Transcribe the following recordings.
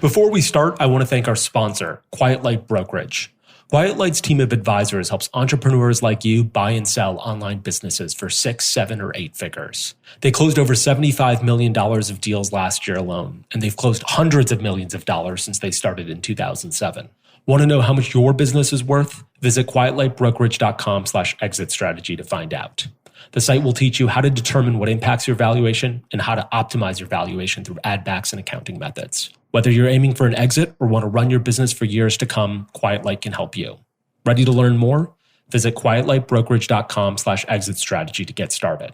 Before we start, I want to thank our sponsor, Quiet Light Brokerage. Quiet Light's team of advisors helps entrepreneurs like you buy and sell online businesses for 6, 7, or 8 figures. They closed over $75 million of deals last year alone, and they've closed hundreds of millions of dollars since they started in 2007. Want to know how much your business is worth? Visit quietlightbrokerage.com/exit strategy to find out. The site will teach you how to determine what impacts your valuation and how to optimize your valuation through add backs and accounting methods. Whether you're aiming for an exit or want to run your business for years to come, Quiet Light can help you. Ready to learn more? Visit quietlightbrokerage.com/exit strategy to get started.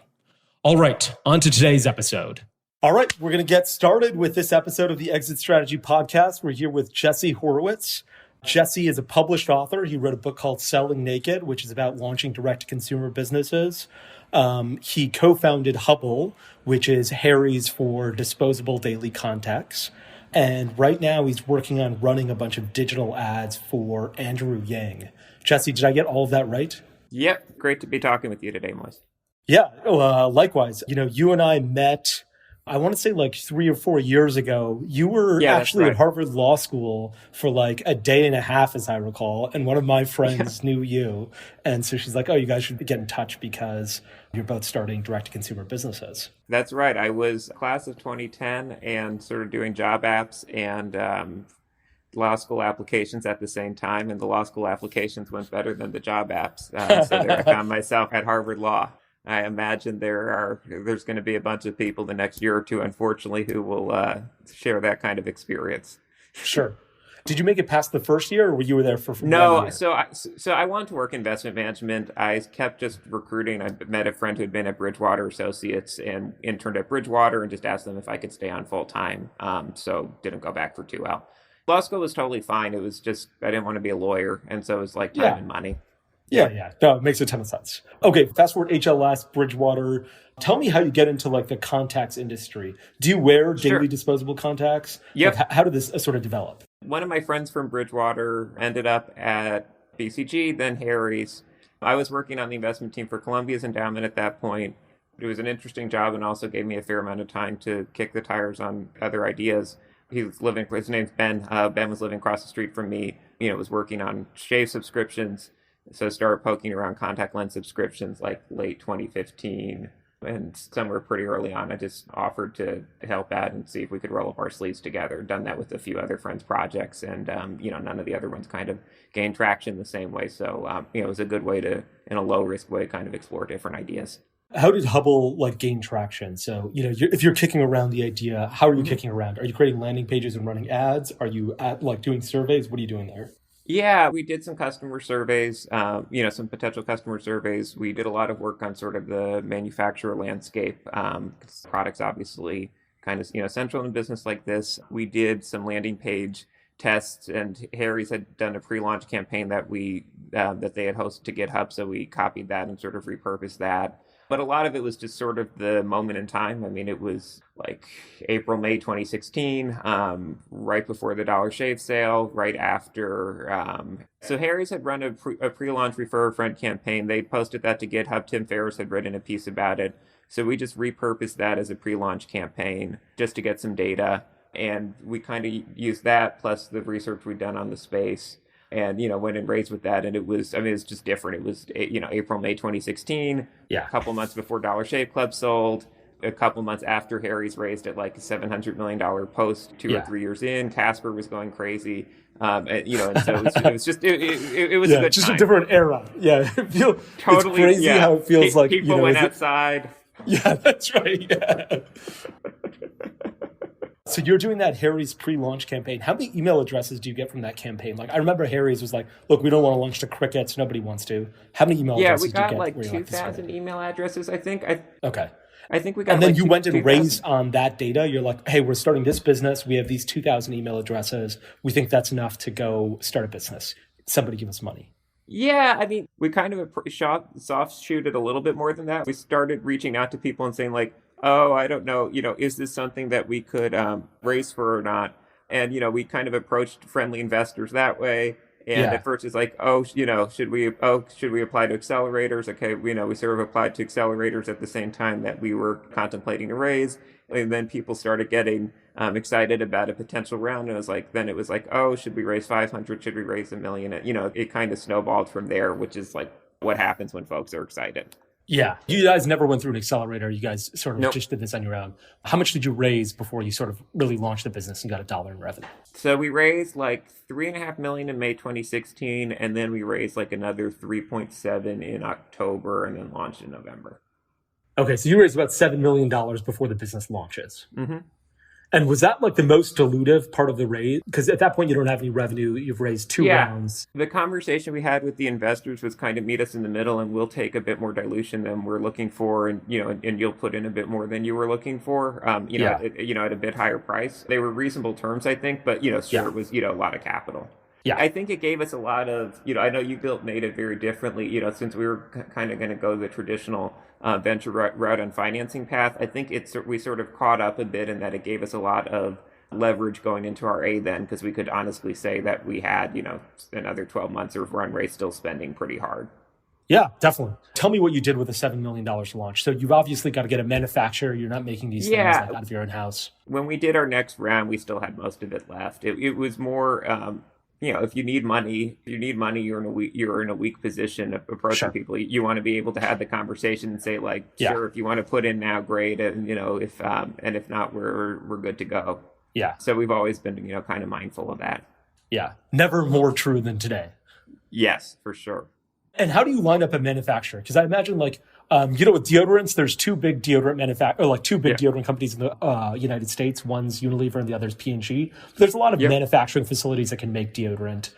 All right, on to today's episode. All right, we're going to get started with this episode of the Exit Strategy Podcast. We're here with Jesse Horwitz. Jesse is a published author. He wrote a book called Selling Naked, which is about launching direct-to-consumer businesses. He co-founded Hubble, which is Harry's for disposable daily contacts. And right now he's working on running a bunch of digital ads for Andrew Yang. Jesse, did I get all of that right? Yep. Great to be talking with you today, Moise. Yeah, likewise. You and I met, I want to say like 3 or 4 years ago. You were actually at Harvard Law School for like a day and a half, as I recall. And one of my friends knew you. And so she's like, oh, you guys should get in touch because you're both starting direct-to-consumer businesses. That's right. I was class of 2010 and sort of doing job apps and law school applications at the same time. And the law school applications went better than the job apps. So there I found myself at Harvard Law. I imagine there's going to be a bunch of people the next year or two, unfortunately, who will share that kind of experience. Sure. Did you make it past the first year, or you were there for No, 1 year? So I wanted to work investment management. I kept just recruiting. I met a friend who had been at Bridgewater Associates and interned at Bridgewater and just asked them if I could stay on full time. So didn't go back for too well. Law school was totally fine. It was just, I didn't want to be a lawyer. And so it was like time and money. Yeah. No, it makes a ton of sense. Okay, fast forward HLS, Bridgewater. Tell me how you get into like the contacts industry. Do you wear daily disposable contacts? Yep. Like, how did this sort of develop? One of my friends from Bridgewater ended up at BCG, then Harry's. I was working on the investment team for Columbia's endowment at that point. It was an interesting job and also gave me a fair amount of time to kick the tires on other ideas. His name's Ben. Ben was living across the street from me. Was working on shave subscriptions. So I started poking around contact lens subscriptions like late 2015. And somewhere pretty early on, I just offered to help out and see if we could roll up our sleeves together. Done that with a few other friends' projects. And, none of the other ones kind of gained traction the same way. So, it was a good way to, in a low-risk way, kind of explore different ideas. How did Hubble gain traction? So, if you're kicking around the idea, how are you kicking around? Are you creating landing pages and running ads? Are you doing surveys? What are you doing there? Yeah, we did some customer surveys, some potential customer surveys. We did a lot of work on sort of the manufacturer landscape. Products obviously kind of, central in a business like this. We did some landing page tests, and Harry's had done a pre-launch campaign that that they had hosted to GitHub. So we copied that and sort of repurposed that. But a lot of it was just sort of the moment in time. I mean, it was like April, May 2016, right before the Dollar Shave sale, right after. So Harry's had run a pre-launch Refer a Friend campaign. They posted that to GitHub. Tim Ferriss had written a piece about it. So we just repurposed that as a pre-launch campaign just to get some data. And we kind of used that plus the research we'd done on the space. And, went and raised with that. And it was just different. It was, April, May 2016, a couple months before Dollar Shave Club sold, a couple months after Harry's raised at like a $700 million post 2 or 3 years in. Casper was going crazy. And so it was just, it was a good just time. A different era. Yeah. Totally. It's crazy how it feels like. People went outside. Yeah, that's right. Yeah. So you're doing that Harry's pre-launch campaign. How many email addresses do you get from that campaign? I remember Harry's was like, look, we don't want to launch to crickets. Nobody wants to. How many email addresses do you get? Yeah, we got like 2,000 email addresses, I think. Okay. I think we got. And then you went and raised on that data. You're like, hey, we're starting this business. We have these 2,000 email addresses. We think that's enough to go start a business. Somebody give us money. Yeah, I mean, we kind of soft shoot it a little bit more than that. We started reaching out to people and saying like, oh, I don't know, is this something that we could raise for or not? And, we kind of approached friendly investors that way. And at first it's like, oh, should we apply to accelerators? Okay, we sort of applied to accelerators at the same time that we were contemplating a raise. And then people started getting excited about a potential round. And it was like, oh, should we raise 500? Should we raise $1 million? It kind of snowballed from there, which is like what happens when folks are excited. Yeah. You guys never went through an accelerator. You guys sort of Nope. just did this on your own. How much did you raise before you sort of really launched the business and got $1 in revenue? So we raised like $3.5 million in May 2016, and then we raised like another 3.7 in October, and then launched in November. Okay. So you raised about $7 million before the business launches. Mm-hmm. And was that like the most dilutive part of the raise? Because at that point, you don't have any revenue. You've raised two rounds. The conversation we had with the investors was kind of meet us in the middle, and we'll take a bit more dilution than we're looking for, and you'll put in a bit more than you were looking for. At a bit higher price. They were reasonable terms, I think, but it was a lot of capital. Yeah. I think it gave us a lot of, I know you built Native very differently, since we were kind of going to go the traditional venture route and financing path. I think we sort of caught up a bit in that it gave us a lot of leverage going into our A then, because we could honestly say that we had, another 12 months of run rate still spending pretty hard. Yeah, definitely. Tell me what you did with the $7 million launch. So you've obviously got to get a manufacturer. You're not making these things out of your own house. When we did our next round, we still had most of it left. It was more... if you need money, you're in a weak position of approaching people. You want to be able to have the conversation and say like, sure, if you want to put in now, great. And, if not, we're good to go. Yeah. So we've always been, kind of mindful of that. Yeah. Never more true than today. Yes, for sure. And how do you line up a manufacturer? Because I imagine with deodorants, there's two big deodorant deodorant companies in the United States. One's Unilever and the other's P&G. There's a lot of manufacturing facilities that can make deodorant.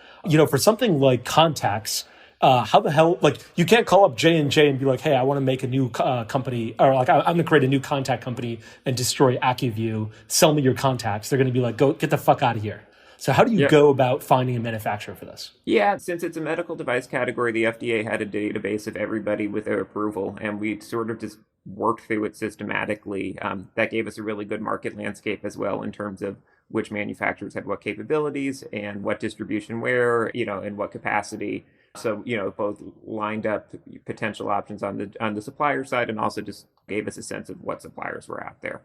For something like contacts, how the hell, you can't call up J&J and be like, hey, I want to make a new company, or I'm going to create a new contact company and destroy AccuView. Sell me your contacts. They're going to be like, go get the fuck out of here. So how do you go about finding a manufacturer for this? Yeah, since it's a medical device category, the FDA had a database of everybody with their approval, and we sort of just worked through it systematically. That gave us a really good market landscape as well in terms of which manufacturers had what capabilities and what distribution where, and what capacity. So, both lined up potential options on the supplier side, and also just gave us a sense of what suppliers were out there.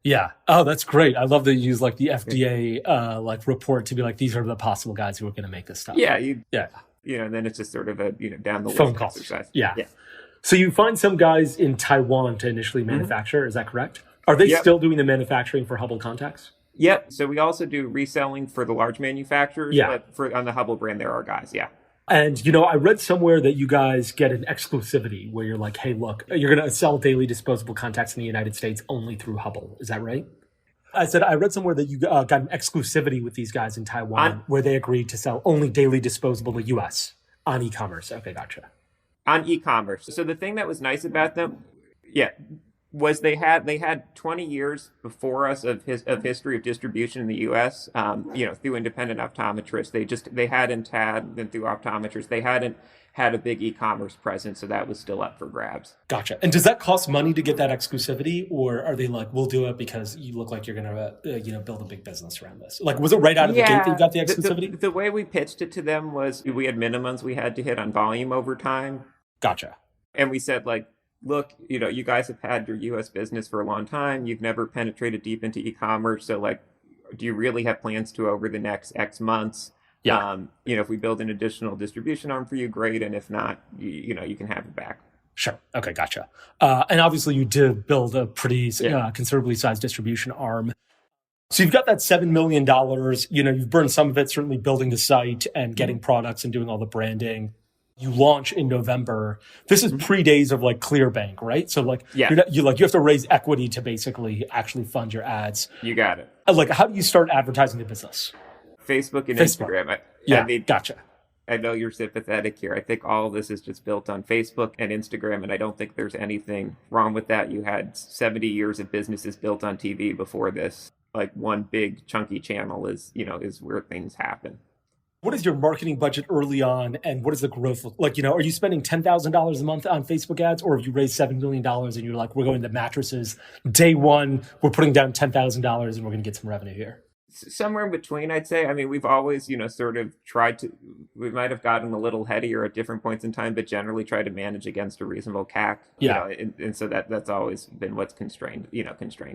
Yeah. Oh, that's great. I love that you use the FDA report to be like, these are the possible guys who are going to make this stuff. Yeah. And then it's just sort of a down the phone list call exercise. Yeah. So you find some guys in Taiwan to initially manufacture. Is that correct? Are they still doing the manufacturing for Hubble contacts? Yep. So we also do reselling for the large manufacturers. Yeah. But on the Hubble brand, there are guys. Yeah. And, I read somewhere that you guys get an exclusivity where you're like, hey, look, you're going to sell daily disposable contacts in the United States only through Hubble. Is that right? I read somewhere that you got an exclusivity with these guys in Taiwan where they agreed to sell only daily disposable in the U.S. on e-commerce. Okay, gotcha. On e-commerce. So the thing that was nice about them, was they had 20 years before us of history of distribution in the U.S. Through independent optometrists. They hadn't had them through optometrists. They hadn't had a big e-commerce presence, so that was still up for grabs. Gotcha. And does that cost money to get that exclusivity, or are they like, we'll do it because you look like you're gonna build a big business around this? Like, was it right out of the gate that you got the exclusivity? The way we pitched it to them was we had minimums we had to hit on volume over time. Gotcha. And we said look, you guys have had your U.S. business for a long time. You've never penetrated deep into e-commerce. So do you really have plans to over the next X months? Yeah. If we build an additional distribution arm for you, great. And if not, you can have it back. Sure. Okay. Gotcha. And obviously you did build a pretty considerably sized distribution arm. So you've got that $7 million, you've burned some of it, certainly building the site and getting products and doing all the branding. You launch in November. This is pre-days of ClearBank, right? So you have to raise equity to basically actually fund your ads. You got it. How do you start advertising the business? Facebook and Instagram. Gotcha. I know you're sympathetic here. I think all of this is just built on Facebook and Instagram, and I don't think there's anything wrong with that. You had 70 years of businesses built on TV before this. One big chunky channel is where things happen. What is your marketing budget early on, and what does the growth look like? Are you spending $10,000 a month on Facebook ads, or have you raised $7 million and you're like, we're going to mattresses day one, we're putting down $10,000 and we're going to get some revenue here? Somewhere in between, I'd say. I mean, we've always, sort of we might have gotten a little headier at different points in time, but generally try to manage against a reasonable CAC. Yeah. And so that's always been what's constrained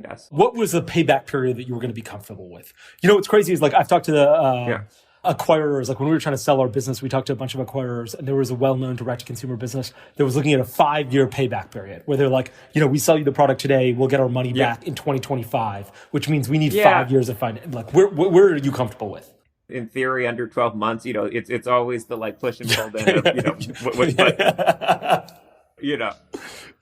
us. What was the payback period that you were going to be comfortable with? What's crazy is like I've talked to the acquirers. Like when we were trying to sell our business, we talked to a bunch of acquirers, and there was a well-known direct-to-consumer business that was looking at a 5-year payback period where they're like, we sell you the product today, we'll get our money back in 2025, which means we need 5 years of finance. Like, where are you comfortable with? In theory, under 12 months, it's always the like push and pull then of,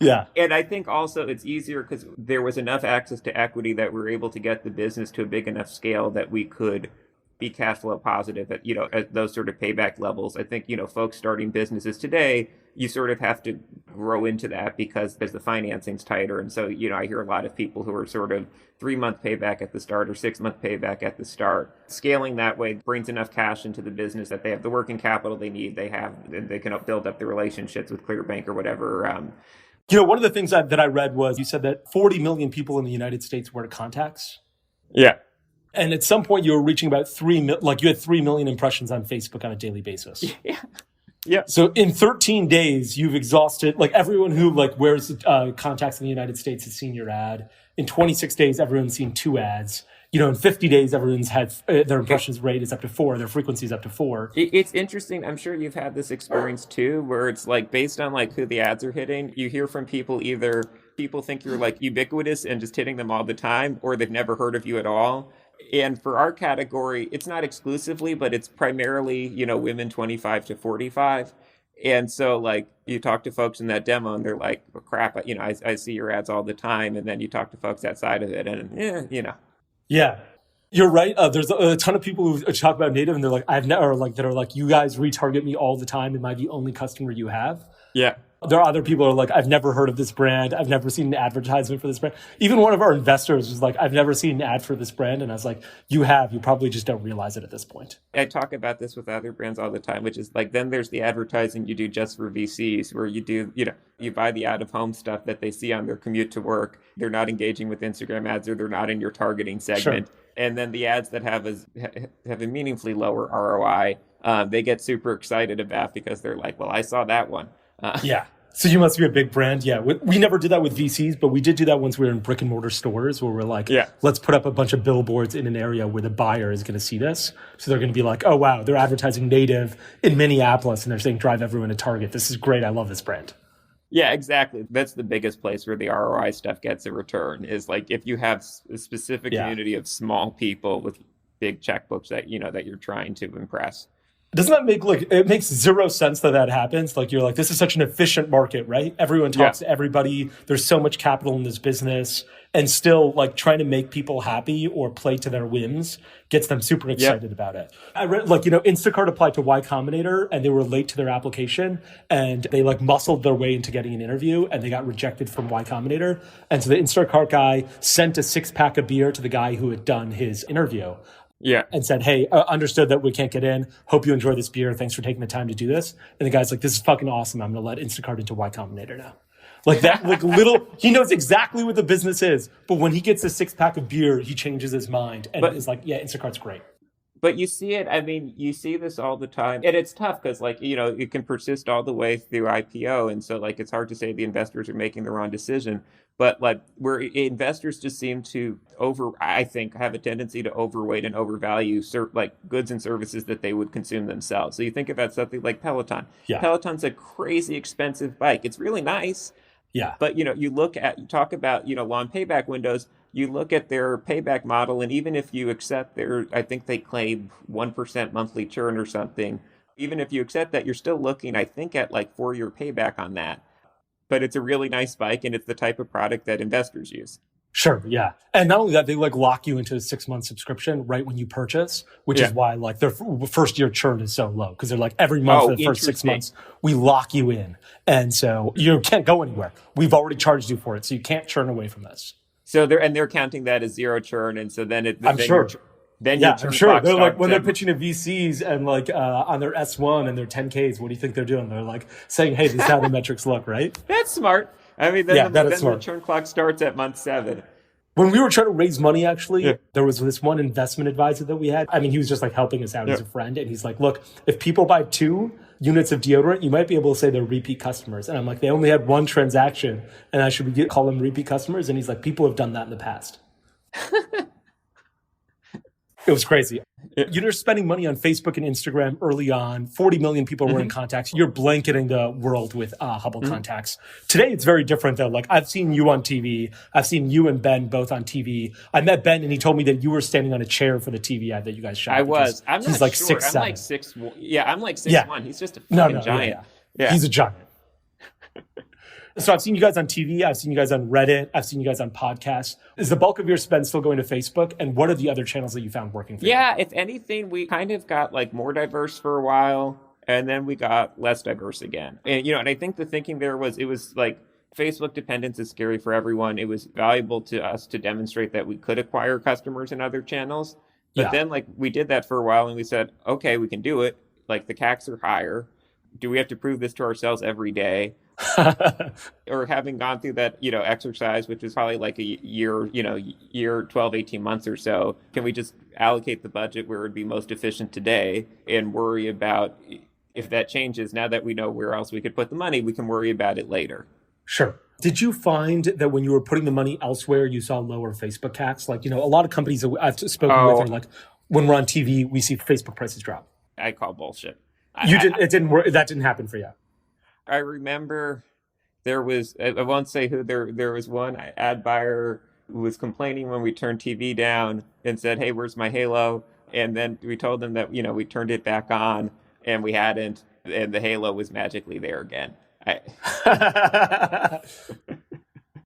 Yeah. And I think also it's easier because there was enough access to equity that we were able to get the business to a big enough scale that we could be cash flow positive at those sort of payback levels. I think, folks starting businesses today, you sort of have to grow into that because the financing's tighter. And so, I hear a lot of people who are sort of 3-month payback at the start or 6-month payback at the start. Scaling that way brings enough cash into the business that they have the working capital they need. They can build up the relationships with ClearBank or whatever. One of the things that I read was you said that 40 million people in the United States wear contacts. Yeah. And at some point you were reaching about you had 3 million impressions on Facebook on a daily basis. Yeah. Yeah. So in 13 days, you've exhausted, like everyone who wears contacts in the United States has seen your ad. In 26 days, everyone's seen 2 ads. In 50 days, everyone's had their impressions rate is up to 4, their frequency is up to 4. It's interesting. I'm sure you've had this experience too, where it's like based on like who the ads are hitting, you hear from people either people think you're like ubiquitous and just hitting them all the time, or they've never heard of you at all. And for our category, it's not exclusively, but it's primarily, women 25 to 45. And so like you talk to folks in that demo and they're like, well, crap, I see your ads all the time. And then you talk to folks outside of it and Yeah, you're right. There's a ton of people who talk about native and they're like, that are like, you guys retarget me all the time. Am I the only customer you have? Yeah. There are other people who are like, I've never heard of this brand. I've never seen an advertisement for this brand. Even one of our investors was like, I've never seen an ad for this brand. And I was like, you have. You probably just don't realize it at this point. I talk about this with other brands all the time, which is like, then there's the advertising you do just for VCs where you do, you buy the out-of-home stuff that they see on their commute to work. They're not engaging with Instagram ads or they're not in your targeting segment. Sure. And then the ads that have a meaningfully lower ROI, they get super excited about because they're like, well, I saw that one. Yeah. So you must be a big brand. Yeah. We never did that with VCs, but we did do that once we were in brick and mortar stores where we're like, let's put up a bunch of billboards in an area where the buyer is going to see this. So they're going to be like, oh, wow, they're advertising native in Minneapolis and they're saying drive everyone to Target. This is great. I love this brand. Yeah, exactly. That's the biggest place where the ROI stuff gets a return is like if you have a specific community of small people with big checkbooks that, that you're trying to impress. Doesn't that make it makes zero sense that happens? Like you're like, this is such an efficient market, right? Everyone talks to everybody. There's so much capital in this business and still like trying to make people happy or play to their whims gets them super excited about it. I read Instacart applied to Y Combinator and they were late to their application and they muscled their way into getting an interview and they got rejected from Y Combinator. And so the Instacart guy sent a 6-pack of beer to the guy who had done his interview. Yeah. And said, hey, understood that we can't get in. Hope you enjoy this beer. Thanks for taking the time to do this. And the guy's like, this is fucking awesome. I'm going to let Instacart into Y Combinator now. Like that, he knows exactly what the business is. But when he gets a 6-pack of beer, he changes his mind and is like, yeah, Instacart's great. But you see it, you see this all the time. And it's tough because it can persist all the way through IPO. And so it's hard to say the investors are making the wrong decision. But where investors just seem to I think, have a tendency to overweight and overvalue goods and services that they would consume themselves. So you think about something like Peloton. Yeah. Peloton's a crazy expensive bike. It's really nice. Yeah. But, you talk about, long payback windows. You look at their payback model, and even if you accept I think they claim 1% monthly churn or something. Even if you accept that, you're still looking, I think, at 4-year payback on that. But it's a really nice bike, and it's the type of product that investors use. Sure, yeah. And not only that, they lock you into a 6-month subscription right when you purchase, which is why their first year churn is so low. Because they're every month for the first 6 months, we lock you in. And so you can't go anywhere. We've already charged you for it, so you can't churn away from this. So they're counting that as zero churn, and so then I'm sure. Then I'm sure. They're when they're pitching to VCs and on their S1 and their 10Ks, what do you think they're doing? They're saying, hey, this is how the metrics look, right? That's smart. Then the churn clock starts at month 7. When we were trying to raise money, actually, Yeah. there was this one investment advisor that we had. I mean, he was just like helping us out as a friend. And he's like, look, if people buy 2 units of deodorant, you might be able to say they're repeat customers. And I'm like, they only had 1 transaction and I should call them repeat customers. And he's like, people have done that in the past. It was crazy. You're spending money on Facebook and Instagram early on. 40 million people were in contacts. You're blanketing the world with Hubble contacts. Today, it's very different, though. Like, I've seen you on TV. I've seen you and Ben both on TV. I met Ben, and he told me that you were standing on a chair for the TV ad that you guys shot. I was. I'm he's not like sure. 6'7". I'm like 6'1". Yeah, I'm like 6'1". He's just a fucking giant. Yeah. He's a giant. So I've seen you guys on TV. I've seen you guys on Reddit. I've seen you guys on podcasts. Is the bulk of your spend still going to Facebook? And what are the other channels that you found working for you? Yeah, if anything, we kind of got like more diverse for a while, and then we got less diverse again. And and I think the thinking there was, it was like Facebook dependence is scary for everyone. It was valuable to us to demonstrate that we could acquire customers in other channels. But then like we did that for a while and we said, okay, we can do it. Like the CACs are higher. Do we have to prove this to ourselves every day? Or having gone through that, exercise, which is probably like a year, 12, 18 months or so, can we just allocate the budget where it would be most efficient today and worry about if that changes? Now that we know where else we could put the money, we can worry about it later. Sure. Did you find that when you were putting the money elsewhere, you saw lower Facebook CACs? Like, a lot of companies that I've spoken with are like, when we're on TV, we see Facebook prices drop. I call bullshit. It didn't work. That didn't happen for you. I remember there was, I won't say who, there was one ad buyer who was complaining when we turned TV down and said, hey, where's my Halo? And then we told them that, we turned it back on and we hadn't, and the Halo was magically there again.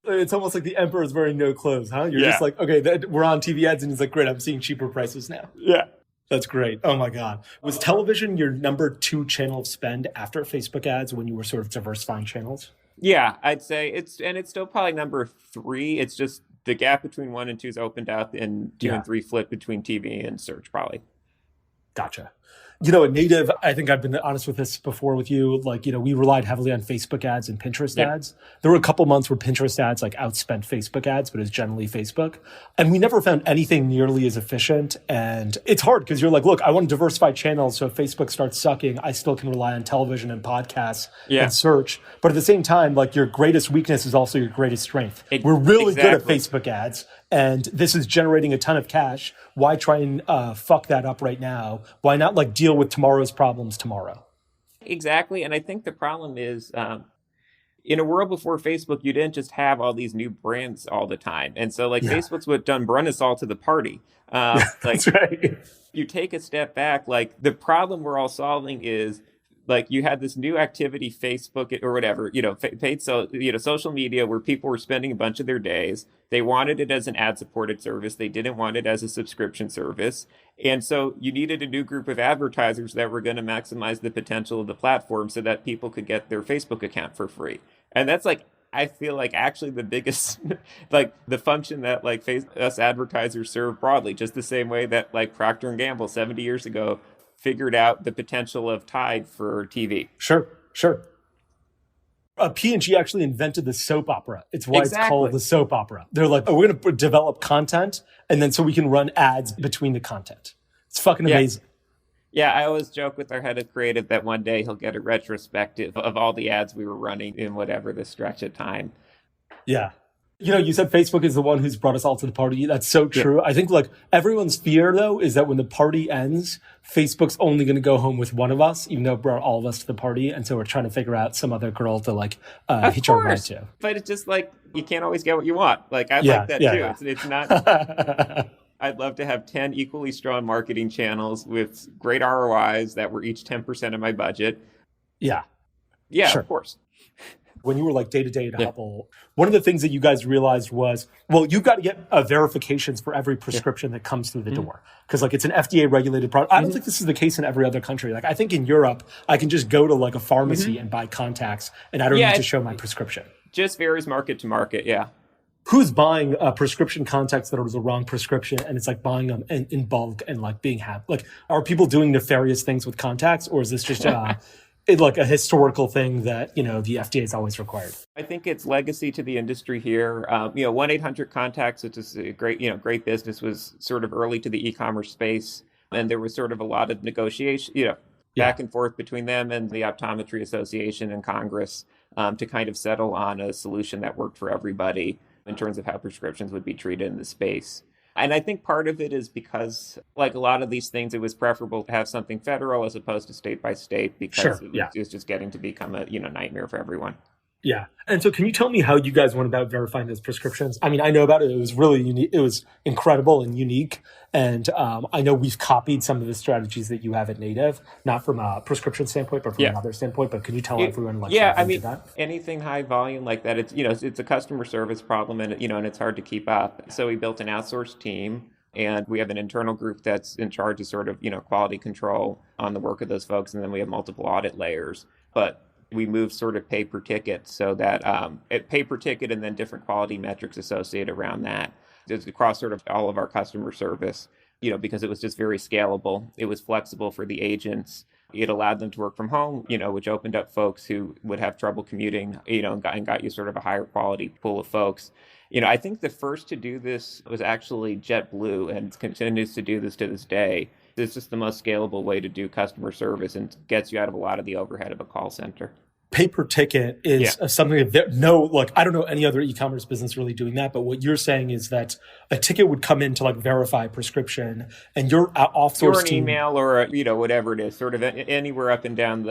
It's almost like the emperor is wearing no clothes, huh? You're just like, okay, we're on TV ads, and he's like, great, I'm seeing cheaper prices now. Yeah. That's great. Oh my God. Was television your number 2 channel of spend after Facebook ads when you were sort of diversifying channels? Yeah, I'd say it's still probably number 3. It's just the gap between 1 and 2 is opened up, and 2 and 3 flip between TV and search probably. Gotcha. At Native, I think I've been honest with this before with you. Like, we relied heavily on Facebook ads and Pinterest ads. There were a couple months where Pinterest ads like outspent Facebook ads, but it was generally Facebook. And we never found anything nearly as efficient. And it's hard because you're like, look, I want to diversify channels. So if Facebook starts sucking, I still can rely on television and podcasts and search. But at the same time, like your greatest weakness is also your greatest strength. We're really good at Facebook ads. And this is generating a ton of cash. Why try and fuck that up right now? Why not like deal with tomorrow's problems tomorrow? Exactly. And I think the problem is in a world before Facebook, you didn't just have all these new brands all the time. And so like Facebook's what done brought us all to the party. That's right. You take a step back, like the problem we're all solving is like you had this new activity, Facebook or whatever, paid social media where people were spending a bunch of their days. They wanted it as an ad-supported service. They didn't want it as a subscription service. And so you needed a new group of advertisers that were going to maximize the potential of the platform so that people could get their Facebook account for free. And that's like, I feel like actually the biggest, like the function that like us advertisers serve broadly, just the same way that like Procter & Gamble 70 years ago figured out the potential of Tide for TV. Sure. P&G actually invented the soap opera. It's why it's called the soap opera. They're like, we're going to develop content, and then so we can run ads between the content. It's fucking amazing. Yeah, I always joke with our head of creative that one day he'll get a retrospective of all the ads we were running in whatever the stretch of time. Yeah. You said Facebook is the one who's brought us all to the party. That's so true. I think like everyone's fear though is that when the party ends, Facebook's only going to go home with one of us, even though it brought all of us to the party. And so we're trying to figure out some other girl to like hitch our ride to. But it's just like, you can't always get what you want. Like I like that too. Yeah. It's not... I'd love to have 10 equally strong marketing channels with great ROIs that were each 10% of my budget. Yeah. Yeah, sure. Of course. When you were like day to day at Hubble, one of the things that you guys realized was, well, you've got to get verifications for every prescription that comes through the door. Because like it's an FDA regulated product. I don't think this is the case in every other country. Like I think in Europe, I can just go to like a pharmacy and buy contacts and I don't need to show my prescription. Just varies market to market. Yeah. Who's buying prescription contacts that are the wrong prescription and it's like buying them in bulk and like being happy? Like, are people doing nefarious things with contacts or is this just like a historical thing that, the FDA has always required? I think it's legacy to the industry here. 1-800-CONTACTS, which is a great business, was sort of early to the e-commerce space. And there was sort of a lot of negotiation, back and forth between them and the Optometry Association and Congress to kind of settle on a solution that worked for everybody in terms of how prescriptions would be treated in the space. And I think part of it is because, like a lot of these things, it was preferable to have something federal as opposed to state by state because it was just getting to become a nightmare for everyone. Yeah. And so can you tell me how you guys went about verifying those prescriptions? I mean, I know about it. It was really unique. It was incredible and unique. And I know we've copied some of the strategies that you have at Native, not from a prescription standpoint, but from another standpoint. But can you tell everyone that? Anything high volume like that, it's a customer service problem and it's hard to keep up. So we built an outsourced team. And we have an internal group that's in charge of sort of, quality control on the work of those folks. And then we have multiple audit layers. But we moved sort of pay per ticket so that pay per ticket and then different quality metrics associated around that. It's across sort of all of our customer service, because it was just very scalable. It was flexible for the agents. It allowed them to work from home, which opened up folks who would have trouble commuting, and got you sort of a higher quality pool of folks. I think the first to do this was actually JetBlue and continues to do this to this day. It's just the most scalable way to do customer service and gets you out of a lot of the overhead of a call center. Pay per ticket is something that I don't know any other e-commerce business really doing that. But what you're saying is that a ticket would come in to verify a prescription and your offsource team, email or whatever it is, sort of anywhere up and down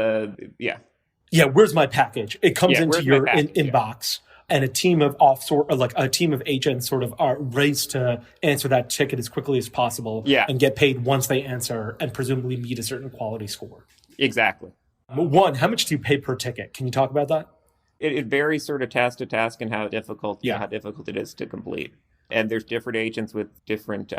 where's my package? It comes into your inbox. And a team of a team of agents sort of are raised to answer that ticket as quickly as possible and get paid once they answer and presumably meet a certain quality score. Exactly. One, how much do you pay per ticket? Can you talk about that? It varies sort of task to task and how difficult it is to complete. And there's different agents with different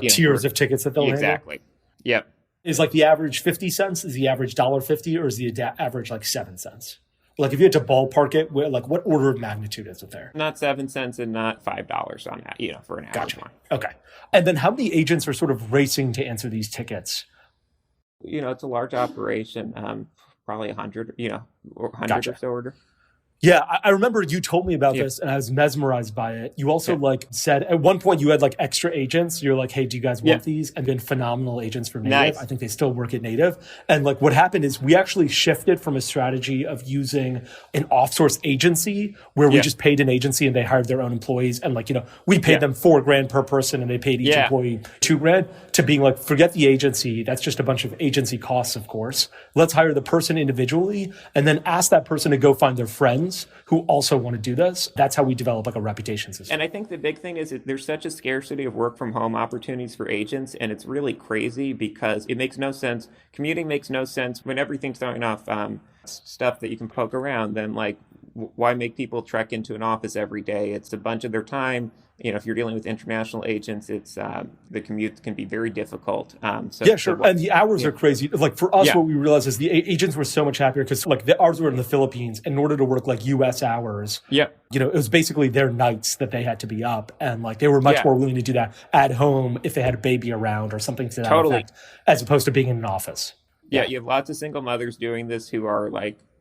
tiers of tickets that they'll Exactly. handle? Yep. Is the average 50 cents? Is the average $1.50 or is the average 7 cents? If you had to ballpark it, what order of magnitude is it there? Not 7 cents and not $5 on that, for an average one. Okay. And then how many agents are sort of racing to answer these tickets? It's a large operation, probably 100, or 100 or so order. Yeah, I remember you told me about this and I was mesmerized by it. You also said at one point you had extra agents. You're like, hey, do you guys want these? And then phenomenal agents for Native. Nice. I think they still work at Native. And what happened is we actually shifted from a strategy of using an off-source agency where we just paid an agency and they hired their own employees. And we paid them $4,000 per person and they paid each employee $2,000 to being forget the agency. That's just a bunch of agency costs, of course. Let's hire the person individually and then ask that person to go find their friends who also want to do this. That's how we develop a reputation system. And I think the big thing is that there's such a scarcity of work from home opportunities for agents. And it's really crazy because it makes no sense. Commuting makes no sense when everything's throwing off stuff that you can poke around. Then why make people trek into an office every day? It's a bunch of their time. If you're dealing with international agents, it's the commute can be very difficult. And the hours are crazy. For us, what we realized is the agents were so much happier because ours were in the Philippines. In order to work U.S. hours, it was basically their nights that they had to be up, and they were much more willing to do that at home if they had a baby around or something to that effect, as opposed to being in an office. Yeah, you have lots of single mothers doing this who are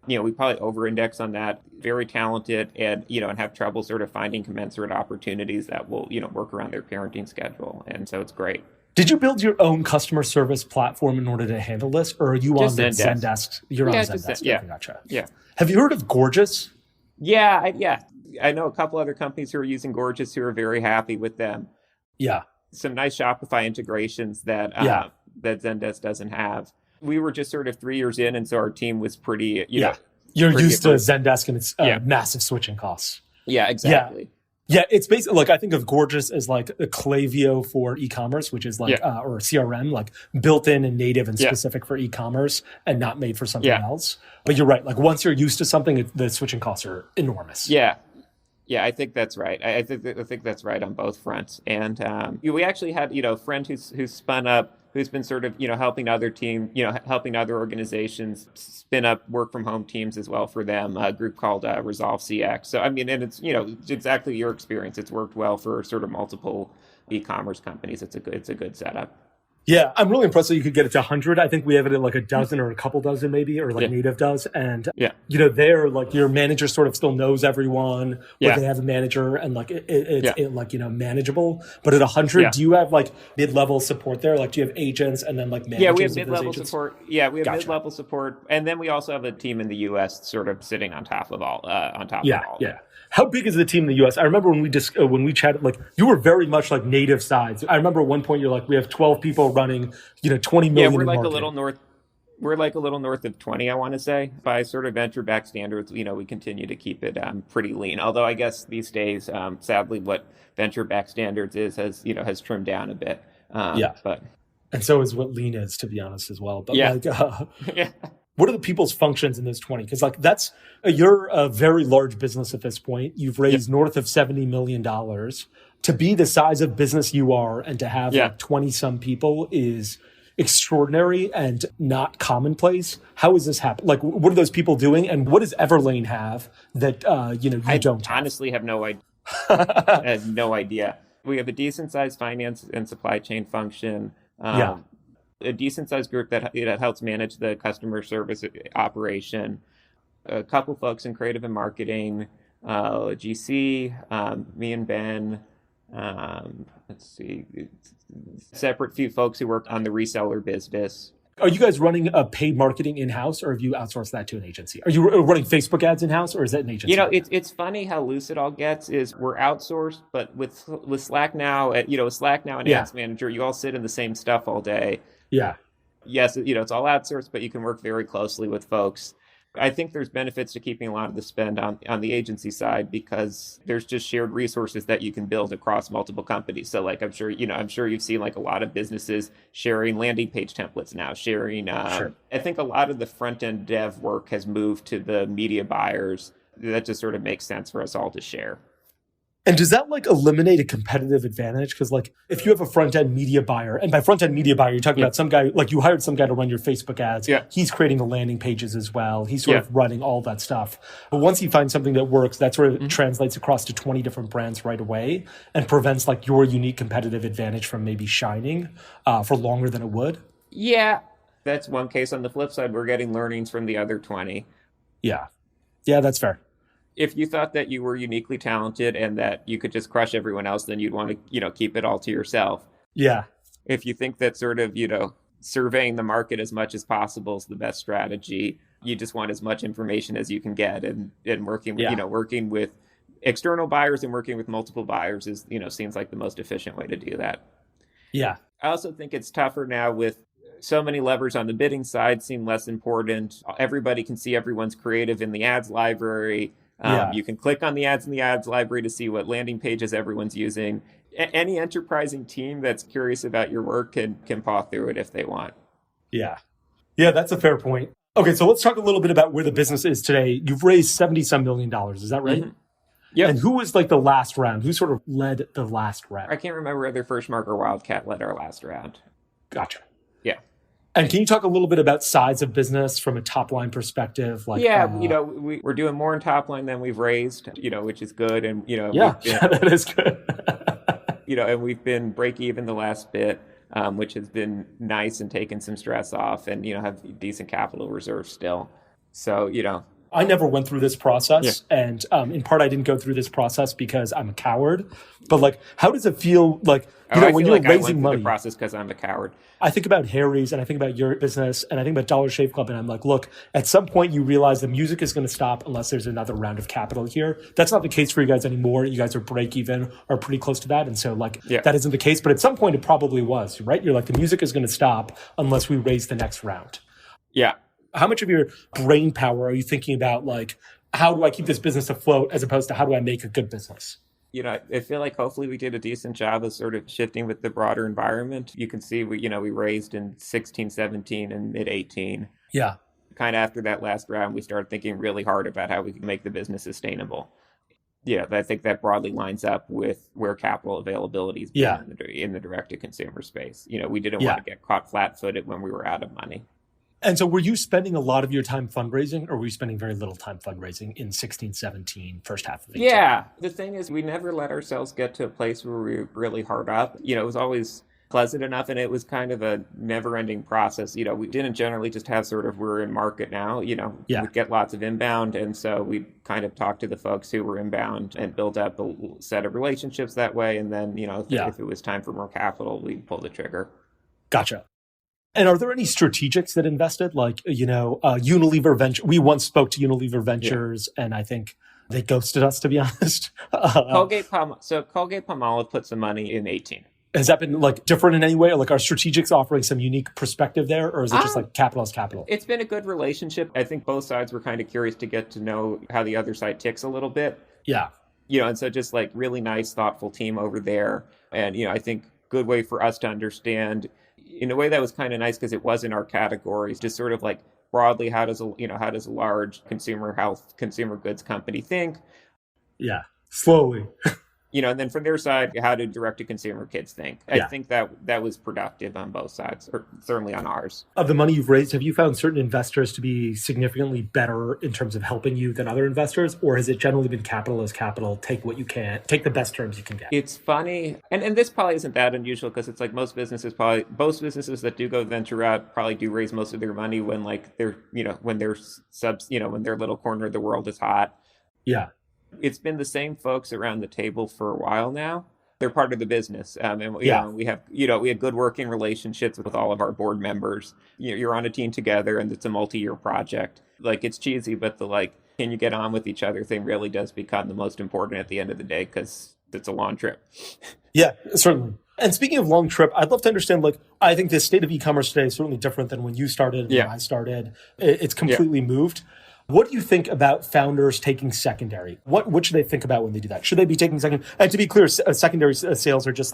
we probably over-index on that, very talented and, and have trouble sort of finding commensurate opportunities that will, work around their parenting schedule. And so it's great. Did you build your own customer service platform in order to handle this? Or are you on the Zendesk? You're on Zendesk. Yeah. Gotcha. Yeah. Have you heard of Gorgeous? Yeah. I know a couple other companies who are using Gorgeous who are very happy with them. Yeah. Some nice Shopify integrations that Zendesk doesn't have. We were just sort of 3 years in, and so our team was pretty, You're used to Zendesk and its massive switching costs. Yeah, exactly. Yeah, it's basically I think of Gorgeous as a Klaviyo for e-commerce, which is or CRM, built in and native and specific for e-commerce and not made for something else. But you're right. Once you're used to something, the switching costs are enormous. Yeah. Yeah, I think that's right. I think that's right on both fronts. And we actually had, a friend who's spun up, who's been sort of, helping other team, helping other organizations spin up work from home teams as well for them, a group called Resolve CX. So, and it's, exactly your experience. It's worked well for sort of multiple e-commerce companies. It's a good setup. Yeah, I'm really impressed that you could get it to 100. I think we have it at like a dozen or a couple dozen maybe, or like Native does. And, there, like your manager sort of still knows everyone, or they have a manager and like it's like, manageable. But at 100, do you have like mid-level support there? Like do you have agents and then like managers? Yeah, we have mid-level support. Yeah, we have mid-level support. And then we also have a team in the US sort of sitting on top of all, of all. Yeah. How big is the team in the U.S.? I remember when we chatted, like you were very much like native sides. I remember at one point you're like, we have 12 people running, 20 million. Yeah, we're like in a little north. We're like a little north of 20, I want to say. By sort of venture-backed standards, we continue to keep it pretty lean. Although I guess these days, sadly, what venture-backed standards has trimmed down a bit. But and so is what lean is, to be honest, as well. But yeah. What are the people's functions in those 20? Because like you're a very large business at this point. You've raised north of $70 million. To be the size of business you are and to have like 20 some people is extraordinary and not commonplace. How is this happen? Like, what are those people doing? And what does Everlane have that, you don't have? Honestly have no idea. I have no idea. We have a decent sized finance and supply chain function. A decent sized group that helps manage the customer service operation. A couple folks in creative and marketing, GC, me and Ben. Let's see, separate few folks who work on the reseller business. Are you guys running a paid marketing in-house, or have you outsourced that to an agency? Are you running Facebook ads in-house, or is that an agency? It's funny how loose it all gets. Is we're outsourced, but with Slack now, Slack now and Ads Manager, you all sit in the same stuff all day. Yeah. Yes, it's all outsourced, but you can work very closely with folks. I think there's benefits to keeping a lot of the spend on the agency side because there's just shared resources that you can build across multiple companies. So like I'm sure you've seen like a lot of businesses sharing landing page templates now, sharing I think a lot of the front end dev work has moved to the media buyers. That just sort of makes sense for us all to share. And does that like eliminate a competitive advantage? Because like if you have a front end media buyer, and by front end media buyer, you're talking about some guy, like you hired some guy to run your Facebook ads. Yeah. He's creating the landing pages as well. He's sort of running all that stuff. But once he finds something that works, that sort of translates across to 20 different brands right away and prevents like your unique competitive advantage from maybe shining for longer than it would. Yeah, that's one case. On the flip side, we're getting learnings from the other 20. Yeah, that's fair. If you thought that you were uniquely talented and that you could just crush everyone else, then you'd want to, keep it all to yourself. Yeah. If you think that sort of, surveying the market as much as possible is the best strategy, you just want as much information as you can get, and working with, working with external buyers and working with multiple buyers is, seems like the most efficient way to do that. Yeah. I also think it's tougher now with so many levers on the bidding side seem less important. Everybody can see everyone's creative in the ads library. You can click on the ads in the ads library to see what landing pages everyone's using. Any enterprising team that's curious about your work can paw through it if they want. Yeah, that's a fair point. Okay, so let's talk a little bit about where the business is today. You've raised $70-some million. Is that right? Mm-hmm. Yeah. And who was like the last round? Who sort of led the last round? I can't remember whether Firstmark or Wildcat led our last round. Gotcha. Yeah. And can you talk a little bit about size of business from a top line perspective? Like, we're doing more in top line than we've raised, which is good. And, that is good. And we've been break even the last bit, which has been nice and taken some stress off and, have decent capital reserves still. So, I never went through this process. Yeah. And in part, I didn't go through this process because I'm a coward. But like, how does it feel like, when you're raising money? The process because I'm a coward. I think about Harry's and I think about your business and I think about Dollar Shave Club. And I'm like, look, at some point you realize the music is going to stop unless there's another round of capital here. That's not the case for you guys anymore. You guys are break even or pretty close to that. And so that isn't the case. But at some point it probably was, right? You're like, the music is going to stop unless we raise the next round. Yeah. How much of your brain power are you thinking about, like, how do I keep this business afloat as opposed to how do I make a good business? I feel like hopefully we did a decent job of sort of shifting with the broader environment. You can see we raised in 16, 17 and mid 18. Yeah. Kind of after that last round, we started thinking really hard about how we can make the business sustainable. Yeah, I think that broadly lines up with where capital availability is in the direct-to-consumer space. We didn't want to get caught flat-footed when we were out of money. And so were you spending a lot of your time fundraising or were you spending very little time fundraising in 16, 17, first half of 18? Yeah. The thing is, we never let ourselves get to a place where we were really hard up. It was always pleasant enough. And it was kind of a never ending process. We didn't generally just have sort of, we're in market now, we'd get lots of inbound. And so we kind of talk to the folks who were inbound and build up a set of relationships that way. And then, if it was time for more capital, we'd pull the trigger. Gotcha. And are there any strategics that invested? Like, Unilever Venture. We once spoke to Unilever Ventures, and I think they ghosted us, to be honest. Colgate-Palmolive put some money in 18. Has that been different in any way? Or are strategics offering some unique perspective there? Or is it just capital is capital? It's been a good relationship. I think both sides were kind of curious to get to know how the other side ticks a little bit. Yeah. And so just really nice, thoughtful team over there. And, I think good way for us to understand in a way that was kind of nice because it was in our categories, just sort of broadly, how does a large consumer goods company think? Yeah. Slowly. And then from their side, how do direct-to-consumer kids think? I think that was productive on both sides, or certainly on ours. Of the money you've raised, have you found certain investors to be significantly better in terms of helping you than other investors? Or has it generally been capital as capital, take what you can, take the best terms you can get? It's funny, and this probably isn't that unusual because it's most businesses that do go venture route probably do raise most of their money when when their subs, when their little corner of the world is hot. Yeah. It's been the same folks around the table for a while now. They're part of the business. We have good working relationships with all of our board members. You're on a team together and it's a multi-year project. It's cheesy, but can you get on with each other thing really does become the most important at the end of the day because it's a long trip. Yeah, certainly. And speaking of long trip, I'd love to understand, I think the state of e-commerce today is certainly different than when you started, when I started. It's completely moved. What do you think about founders taking secondary? What should they think about when they do that? Should they be taking secondary? And to be clear, secondary sales are just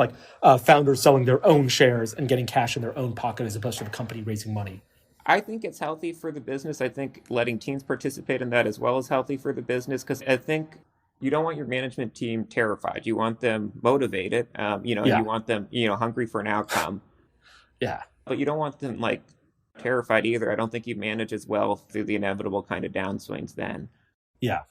founders selling their own shares and getting cash in their own pocket as opposed to the company raising money. I think it's healthy for the business. I think letting teams participate in that as well is healthy for the business because I think you don't want your management team terrified. You want them motivated. You want them, hungry for an outcome. Yeah. But you don't want them terrified either. I don't think you manage as well through the inevitable kind of downswings then. Yeah.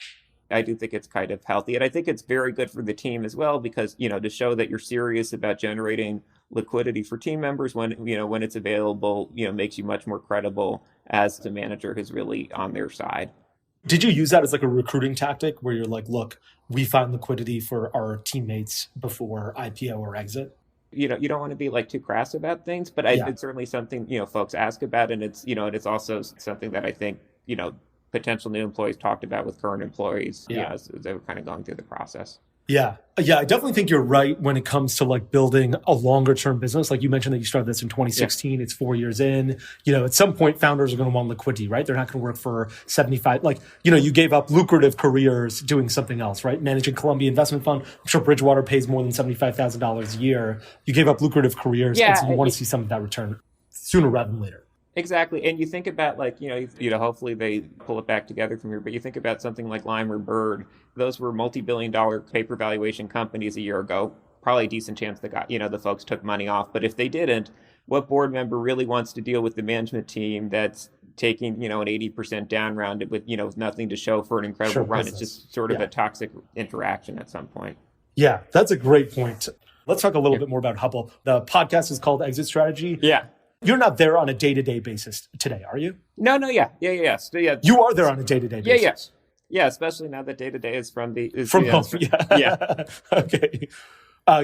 I do think it's kind of healthy. And I think it's very good for the team as well because, to show that you're serious about generating liquidity for team members when it's available, makes you much more credible as the manager who's really on their side. Did you use that as a recruiting tactic where you're look, we find liquidity for our teammates before IPO or exit? You don't want to be too crass about things, but it's certainly something, folks ask about. And it's, and it's also something that I think, potential new employees talked about with current employees as they were kind of going through the process. Yeah. Yeah. I definitely think you're right when it comes to building a longer term business. You mentioned that you started this in 2016. It's 4 years in. At some point, founders are going to want liquidity, right? They're not going to work for 75. You gave up lucrative careers doing something else, right? Managing Columbia Investment Fund. I'm sure Bridgewater pays more than $75,000 a year. You gave up lucrative careers. And so you want to see some of that return sooner rather than later. Exactly. And you think about hopefully they pull it back together from here, but you think about something like Lime or Bird. Those were multi-billion-dollar paper valuation companies a year ago. Probably a decent chance that the folks took money off. But if they didn't, what board member really wants to deal with the management team that's taking, an 80% down round with, nothing to show for an incredible run? Business. It's just sort of a toxic interaction at some point. Yeah, that's a great point. Let's talk a little bit more about Hubble. The podcast is called Exit Strategy. Yeah. You're not there on a day-to-day basis today, are you? No, yeah. You are there on a day-to-day basis. Yeah, especially now that day-to-day is from home. Yeah. Okay.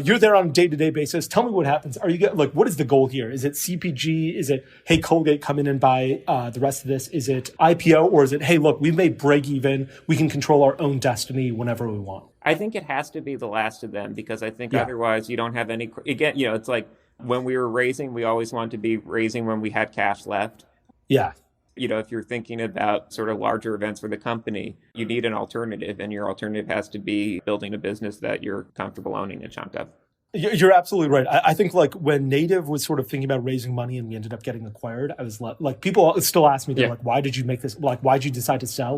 You're there on a day-to-day basis. Tell me what happens. Are you what is the goal here? Is it CPG? Is it, hey, Colgate, come in and buy the rest of this? Is it IPO? Or is it, hey, look, we've made break even. We can control our own destiny whenever we want? I think it has to be the last of them because I think otherwise you don't have any, again, it's when we were raising, we always wanted to be raising when we had cash left. Yeah. If you're thinking about sort of larger events for the company, you need an alternative, and your alternative has to be building a business that you're comfortable owning a chunk of. You're absolutely right. I think when Native was sort of thinking about raising money and we ended up getting acquired, I was people still ask me, they're why did you make this? Why did you decide to sell?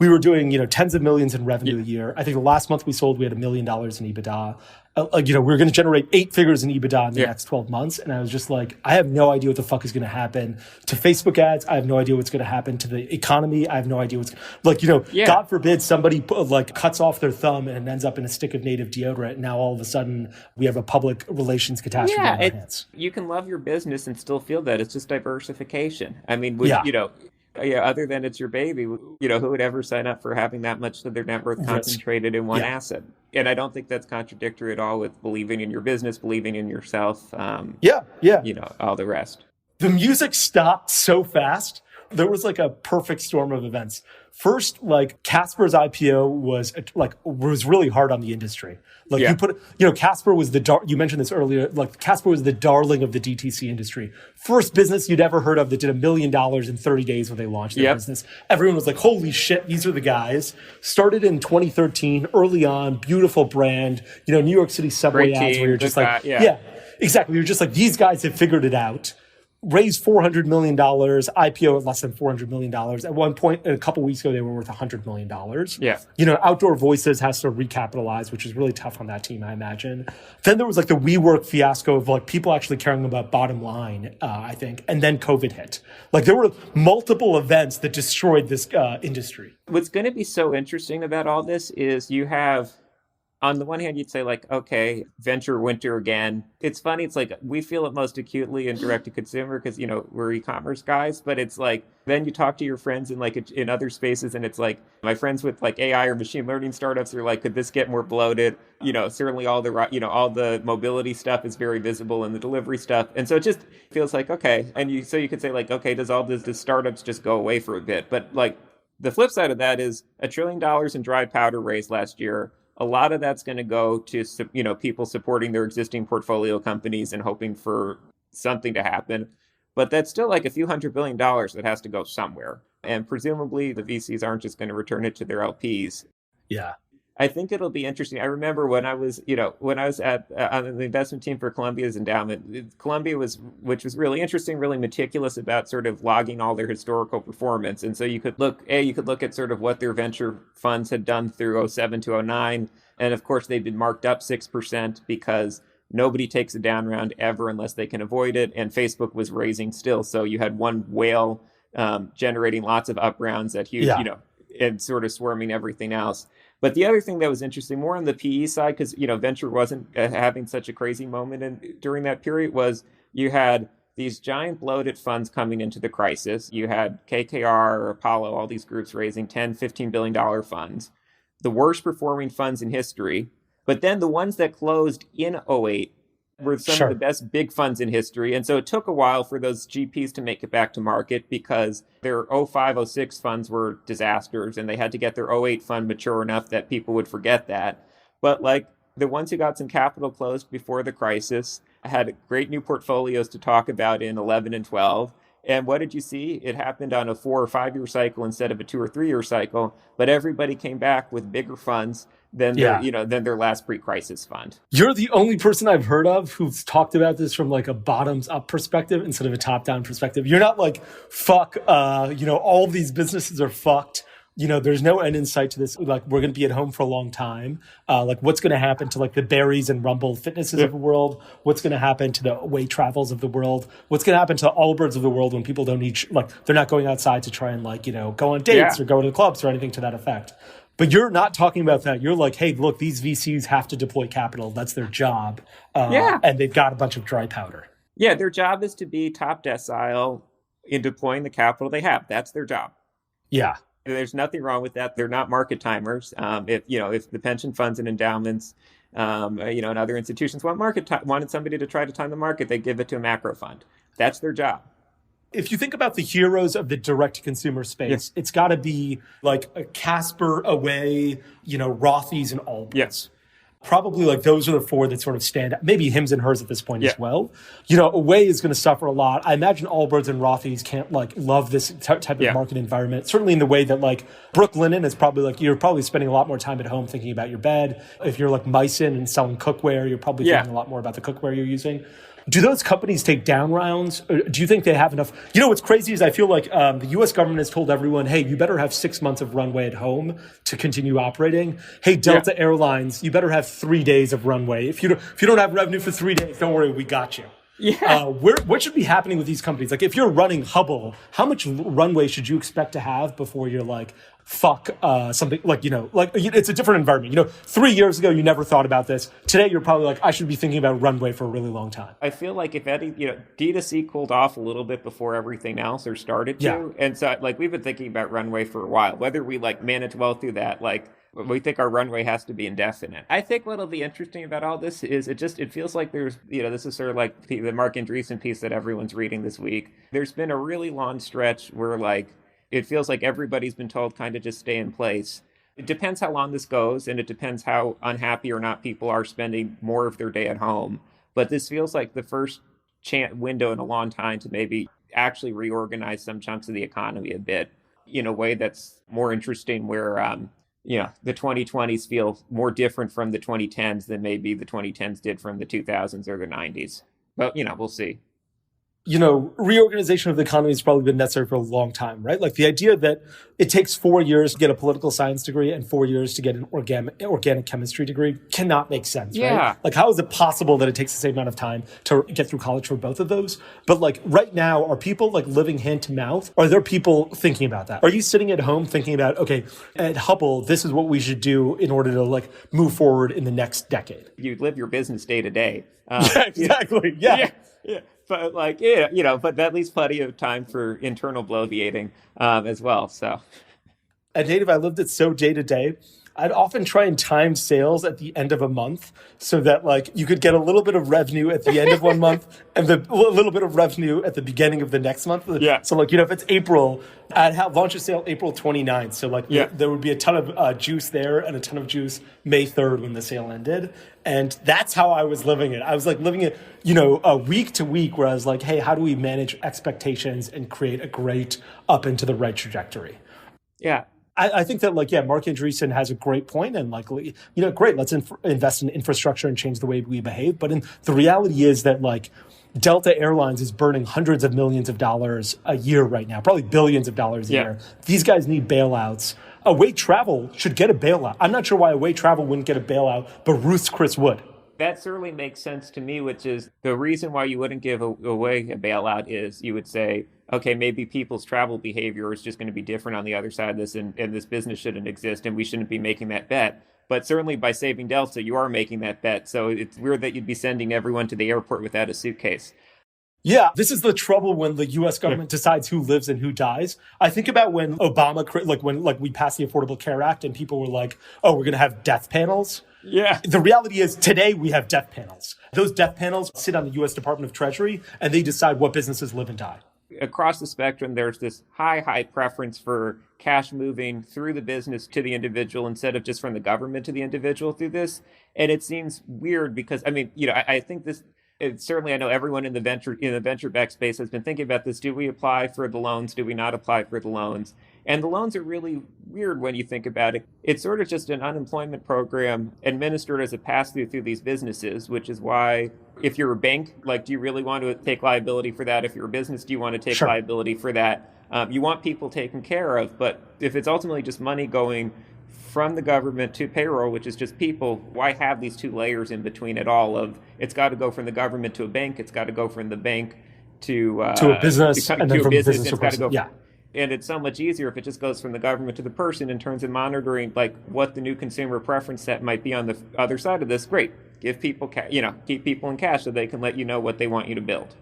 We were doing, tens of millions in revenue a year. I think the last month we sold, we had $1 million in EBITDA. we're going to generate 8 figures in EBITDA in the next 12 months. And I was just like, I have no idea what the fuck is going to happen to Facebook ads. I have no idea what's going to happen to the economy. I have no idea what's God forbid somebody cuts off their thumb and ends up in a stick of native deodorant. Now all of a sudden we have a public relations catastrophe on our hands. You can love your business and still feel that. It's just diversification. I mean, other than it's your baby, who would ever sign up for having that much of their net worth concentrated in one asset? And I don't think that's contradictory at all with believing in your business, believing in yourself. All the rest. The music stopped so fast. There was like a perfect storm of events. First, Casper's IPO was really hard on the industry. Casper was you mentioned this earlier, Casper was the darling of the DTC industry. First business you'd ever heard of that did $1 million in 30 days when they launched their business. Everyone was like, holy shit, these are the guys. Started in 2013, early on, beautiful brand, New York City subway ads where you're just exactly. You're just like, these guys have figured it out. Raised $400 million, IPO at less than $400 million. At one point, a couple weeks ago, they were worth $100 million. Yeah. Outdoor Voices has to recapitalize, which is really tough on that team, I imagine. Then there was the WeWork fiasco of people actually caring about bottom line, I think. And then COVID hit. There were multiple events that destroyed this industry. What's going to be so interesting about all this is you have, on the one hand, you'd say okay, venture winter again. It's funny. It's we feel it most acutely in direct to consumer because, we're e-commerce guys, but it's then you talk to your friends in other spaces and it's my friends with AI or machine learning startups are could this get more bloated? Certainly all the mobility stuff is very visible in the delivery stuff. And so it just feels okay. And so you could say okay, does all this startups just go away for a bit? But the flip side of that is $1 trillion in dry powder raised last year. A lot of that's going to go to, people supporting their existing portfolio companies and hoping for something to happen. But that's still a few $100 billion that has to go somewhere. And presumably the VCs aren't just going to return it to their LPs. Yeah. I think it'll be interesting. I remember when I was at on the investment team for Columbia's endowment, which was really interesting, really meticulous about sort of logging all their historical performance. And so you could look at sort of what their venture funds had done through 07 to 09. And of course, they've been marked up 6% because nobody takes a down round ever unless they can avoid it. And Facebook was raising still. So you had one whale generating lots of up rounds at huge, and sort of swarming everything else. But the other thing that was interesting, more on the PE side, because venture wasn't having such a crazy moment during that period, was you had these giant bloated funds coming into the crisis. You had KKR or Apollo, all these groups raising $10, $15 billion funds, the worst performing funds in history. But then the ones that closed in 08 were some of the best big funds in history. And so it took a while for those GPs to make it back to market because their 05, 06 funds were disasters and they had to get their 08 fund mature enough that people would forget that. But the ones who got some capital closed before the crisis had great new portfolios to talk about in 11 and 12. And what did you see? It happened on a 4 or 5 year cycle instead of a 2 or 3 year cycle, but everybody came back with bigger funds than their last pre-crisis fund. You're the only person I've heard of who's talked about this from a bottoms up perspective instead of a top down perspective. You're not fuck, all of these businesses are fucked. There's no end in sight to this. We're going to be at home for a long time. What's going to happen to the Berries and Rumble Fitnesses of the world? What's going to happen to the Way Travels of the world? What's going to happen to the Allbirds of the world when people don't each, they're not going outside to try and go on dates or go to the clubs or anything to that effect. But you're not talking about that. You're hey, look, these VCs have to deploy capital. That's their job. And they've got a bunch of dry powder. Yeah, their job is to be top decile in deploying the capital they have. That's their job. Yeah. There's nothing wrong with that. They're not market timers. If the pension funds and endowments, and other institutions wanted somebody to try to time the market, they give it to a macro fund. That's their job. If you think about the heroes of the direct-to-consumer space, it's got to be a Casper, Away, Rothy's, and Allbirds. Yes. Probably those are the 4 that sort of stand out. Maybe Hims and Hers at this point as well. Away is going to suffer a lot. I imagine Allbirds and Rothy's can't love this type of market environment. Certainly in the way that Brooke Linen is probably you're probably spending a lot more time at home thinking about your bed. If you're Meissen and selling cookware, you're probably thinking a lot more about the cookware you're using. Do those companies take down rounds? Or do you think they have enough? What's crazy is I feel like the U.S. government has told everyone, hey, you better have 6 months of runway at home to continue operating. Hey, Delta Airlines, you better have 3 days of runway. If you don't have revenue for 3 days, don't worry, we got you. Yeah. What should be happening with these companies? Like if you're running Hubble, how much runway should you expect to have before you're like, fuck something it's a different environment. 3 years ago, you never thought about this. Today, you're probably like, I should be thinking about runway for a really long time. I feel like if any, DTC cooled off a little bit before everything else or started to. Yeah. And so like we've been thinking about runway for a while, whether we like manage well through that, like we think our runway has to be indefinite. I think what'll be interesting about all this is it feels like there's, this is sort of like the Mark Andreessen piece that everyone's reading this week. There's been a really long stretch where like, it feels like everybody's been told kind of just stay in place. It depends how long this goes, and it depends how unhappy or not people are spending more of their day at home. But this feels like the first window in a long time to maybe actually reorganize some chunks of the economy a bit in a way that's more interesting where, the 2020s feel more different from the 2010s than maybe the 2010s did from the 2000s or the 90s. But, we'll see. Reorganization of the economy has probably been necessary for a long time, right? Like the idea that it takes 4 years to get a political science degree and 4 years to get an organic chemistry degree cannot make sense, right? Like how is it possible that it takes the same amount of time to get through college for both of those? But like right now, are people like living hand to mouth? Or are there people thinking about that? Are you sitting at home thinking about, okay, at Hubble, this is what we should do in order to like move forward in the next decade? You live your business day to day. Yeah, exactly. Yeah. But but that leaves plenty of time for internal bloviating as well. So at Native, I lived it so day to day. I'd often try and time sales at the end of a month so that like you could get a little bit of revenue at the end of one month and a little bit of revenue at the beginning of the next month. Yeah. So like, if it's April, I'd have launch a sale April 29th. So like there would be a ton of juice there and a ton of juice May 3rd when the sale ended. And that's how I was living it. I was like living it, week to week where I was like, hey, how do we manage expectations and create a great up into the right trajectory? Yeah. I think that Mark Andreessen has a great point and great, let's invest in infrastructure and change the way we behave. But the reality is that Delta Airlines is burning hundreds of millions of dollars a year right now, probably billions of dollars a year. These guys need bailouts. Away Travel should get a bailout. I'm not sure why Away Travel wouldn't get a bailout, but Ruth's Chris would. That certainly makes sense to me, which is the reason why you wouldn't give away a bailout is you would say, okay, maybe people's travel behavior is just going to be different on the other side of this, and this business shouldn't exist, and we shouldn't be making that bet. But certainly by saving Delta, you are making that bet. So it's weird that you'd be sending everyone to the airport without a suitcase. Yeah, this is the trouble when the U.S. government decides who lives and who dies. I think about when Obama, when we passed the Affordable Care Act and people were like, oh, we're going to have death panels. Yeah. The reality is today we have death panels. Those death panels sit on the U.S. Department of Treasury and they decide what businesses live and die. Across the spectrum, there's this high preference for cash moving through the business to the individual instead of just from the government to the individual through this. And it seems weird because, I think this... Certainly, I know everyone in the venture-backed space has been thinking about this. Do we apply for the loans? Do we not apply for the loans? And the loans are really weird when you think about it. It's sort of just an unemployment program administered as a pass-through through these businesses, which is why if you're a bank, do you really want to take liability for that? If you're a business, do you want to take liability for that? You want people taken care of, but if it's ultimately just money going from the government to payroll, which is just people, why have these two layers in between it all of it's got to go from the government to a bank, it's got to go from the bank to a business, and then from business to person. And it's so much easier if it just goes from the government to the person in terms of monitoring what the new consumer preference set might be on the other side of this. Great. Give people keep people in cash so they can let you know what they want you to build.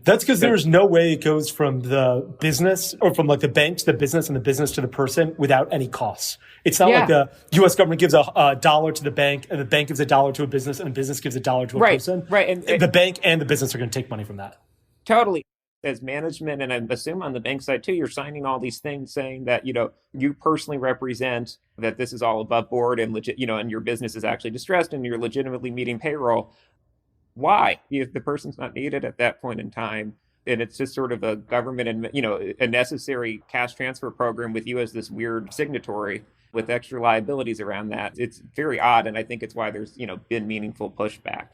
That's because there's no way it goes from the business or from the bank to the business and the business to the person without any costs. It's not like the U.S. government gives a dollar to the bank and the bank gives a dollar to a business and the business gives a dollar to a person. Right. And the bank and the business are going to take money from that. Totally. As management, and I assume on the bank side too, you're signing all these things saying that, you personally represent that this is all above board and legit, and your business is actually distressed and you're legitimately meeting payroll. Why? If the person's not needed at that point in time, and it's just sort of a government and, a necessary cash transfer program with you as this weird signatory with extra liabilities around that. It's very odd. And I think it's why there's, been meaningful pushback.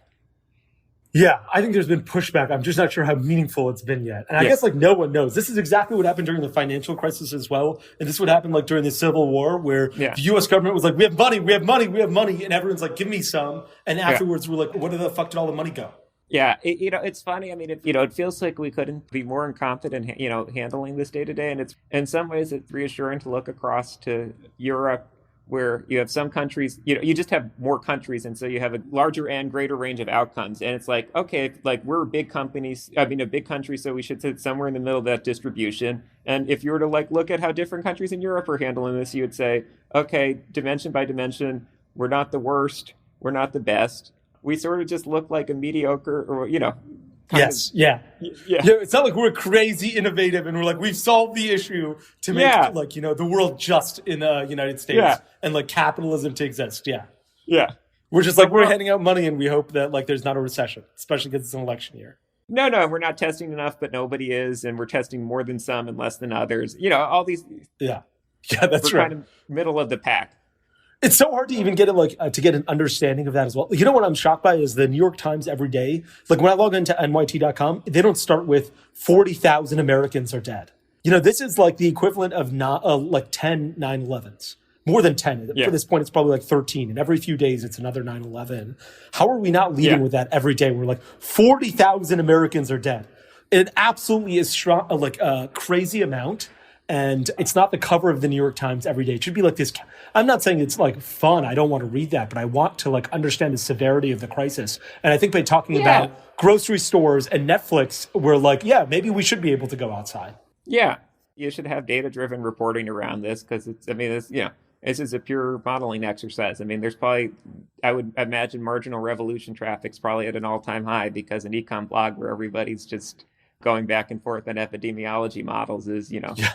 Yeah, I think there's been pushback. I'm just not sure how meaningful it's been yet. And I Yeah. guess like no one knows. This is exactly what happened during the financial crisis as well. And this would happen like during the Civil War where Yeah. the US government was like, we have money, we have money, we have money. And everyone's like, give me some. And afterwards we're like, where the fuck did all the money go? Yeah, it's funny. I mean, it feels like we couldn't be more incompetent, handling this day to day. And it's in some ways it's reassuring to look across to Europe, where you have some countries, you just have more countries, and so you have a larger and greater range of outcomes. And it's like, okay, like we're big companies, a big country, so we should sit somewhere in the middle of that distribution. And if you were to like look at how different countries in Europe are handling this, you would say, okay, dimension by dimension, we're not the worst, we're not the best. We sort of just look like a mediocre, or Yes. Yeah. It's not like we're crazy innovative and we're like, we've solved the issue to make the world just in the United States and like capitalism to exist. Yeah. Yeah. We're just like, we're handing out money and we hope that like there's not a recession, especially because it's an election year. No, we're not testing enough, but nobody is. And we're testing more than some and less than others. All these. Yeah. Yeah, that's we're right. kind of middle of the pack. It's so hard to even get to get an understanding of that as well. You know what I'm shocked by is the New York Times every day. Like when I log into NYT.com, they don't start with 40,000 Americans are dead. This is like the equivalent of like 10 9/11s. More than 10. Yeah. For this point, it's probably like 13. And every few days, it's another 9/11. How are we not leading with that every day? We're like 40,000 Americans are dead. It absolutely is like a crazy amount. And it's not the cover of the New York Times every day. It should be like this. I'm not saying it's like fun. I don't want to read that, but I want to like understand the severity of the crisis. And I think by talking about grocery stores and Netflix, we're like, maybe we should be able to go outside. Yeah. You should have data-driven reporting around this because this is a pure modeling exercise. I mean, there's probably, I would imagine marginal revolution traffic's probably at an all-time high because an econ blog where everybody's just going back and forth on epidemiology models is, Yeah.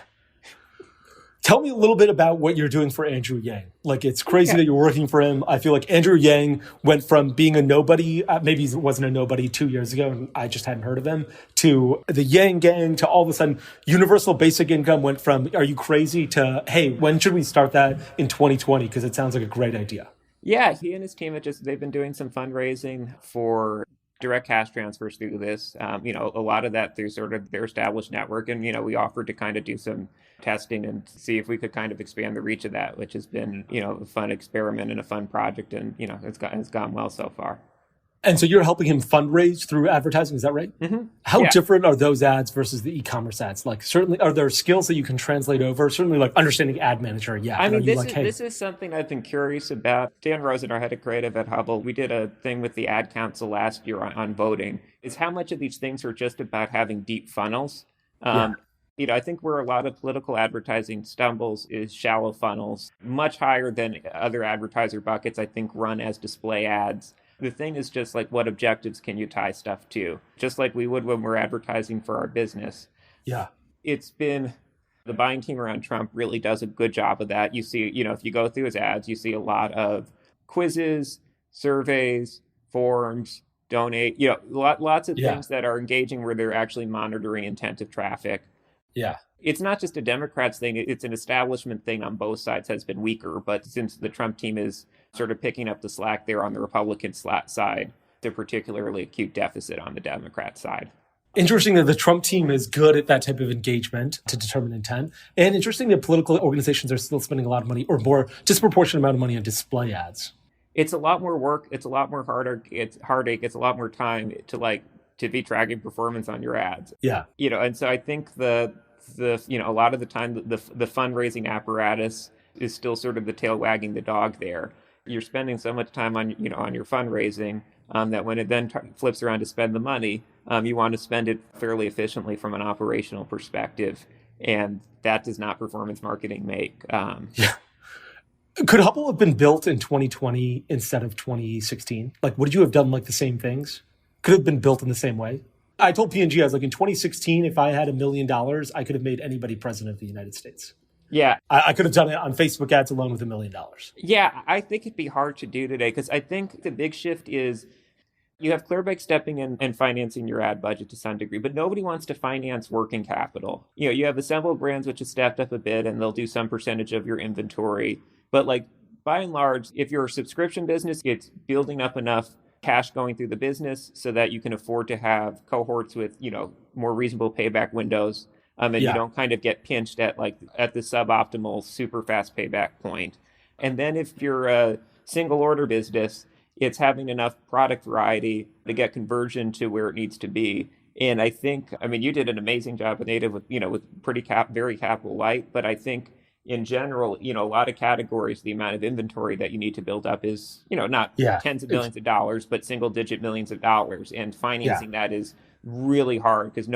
Tell me a little bit about what you're doing for Andrew Yang. Like, it's crazy that you're working for him. I feel like Andrew Yang went from being a nobody, maybe he wasn't a nobody 2 years ago, and I just hadn't heard of him, to the Yang Gang, to all of a sudden, universal basic income went from, are you crazy, to, hey, when should we start that in 2020? Because it sounds like a great idea. Yeah, he and his team they've been doing some fundraising for direct cash transfers through this. A lot of that through sort of their established network. And, we offered to kind of do some testing and see if we could kind of expand the reach of that, which has been, a fun experiment and a fun project. And, it's gone well so far. And so you're helping him fundraise through advertising, is that right? Mm-hmm. How different are those ads versus the e-commerce ads? Like, certainly, are there skills that you can translate over? Certainly, like understanding ad manager, I mean, this is something I've been curious about. Dan Rosen, our head of creative at Hubble, we did a thing with the Ad Council last year on voting, is how much of these things are just about having deep funnels. I think where a lot of political advertising stumbles is shallow funnels, much higher than other advertiser buckets, I think, run as display ads. The thing is just like, what objectives can you tie stuff to? Just like we would when we're advertising for our business. Yeah. It's been, the buying team around Trump really does a good job of that. You see, if you go through his ads, you see a lot of quizzes, surveys, forums, donate, lots of things that are engaging where they're actually monitoring intent of traffic. Yeah. It's not just a Democrats thing. It's an establishment thing on both sides has been weaker. But since the Trump team is sort of picking up the slack there on the Republican side, they're particularly acute deficit on the Democrat side. Interesting that the Trump team is good at that type of engagement to determine intent. And interesting that political organizations are still spending a lot of money or more disproportionate amount of money on display ads. It's a lot more work. It's a lot more heartache. It's a lot more time to be tracking performance on your ads. Yeah. And so I think a lot of the time the fundraising apparatus is still sort of the tail wagging the dog there. You're spending so much time on your fundraising that when it then flips around to spend the money, you want to spend it fairly efficiently from an operational perspective. And that does not performance marketing make. Could Hubble have been built in 2020 instead of 2016? Like, would you have done like the same things? Could have been built in the same way? I told P&G, I was like, in 2016, if I had $1 million, I could have made anybody president of the United States. Yeah. I could have done it on Facebook ads alone with $1 million. Yeah, I think it'd be hard to do today because I think the big shift is you have Clearbake stepping in and financing your ad budget to some degree, but nobody wants to finance working capital. You have Assembled Brands, which has stepped up a bit, and they'll do some percentage of your inventory. But like by and large, if you're a subscription business, it's building up enough cash going through the business so that you can afford to have cohorts with, more reasonable payback windows. And you don't kind of get pinched at the suboptimal, super fast payback point. And then if you're a single order business, it's having enough product variety to get conversion to where it needs to be. And I think, you did an amazing job with Native with pretty very capital light, but I think in general, a lot of categories, the amount of inventory that you need to build up is, not tens of millions of dollars, but single digit millions of dollars. And financing that is really hard because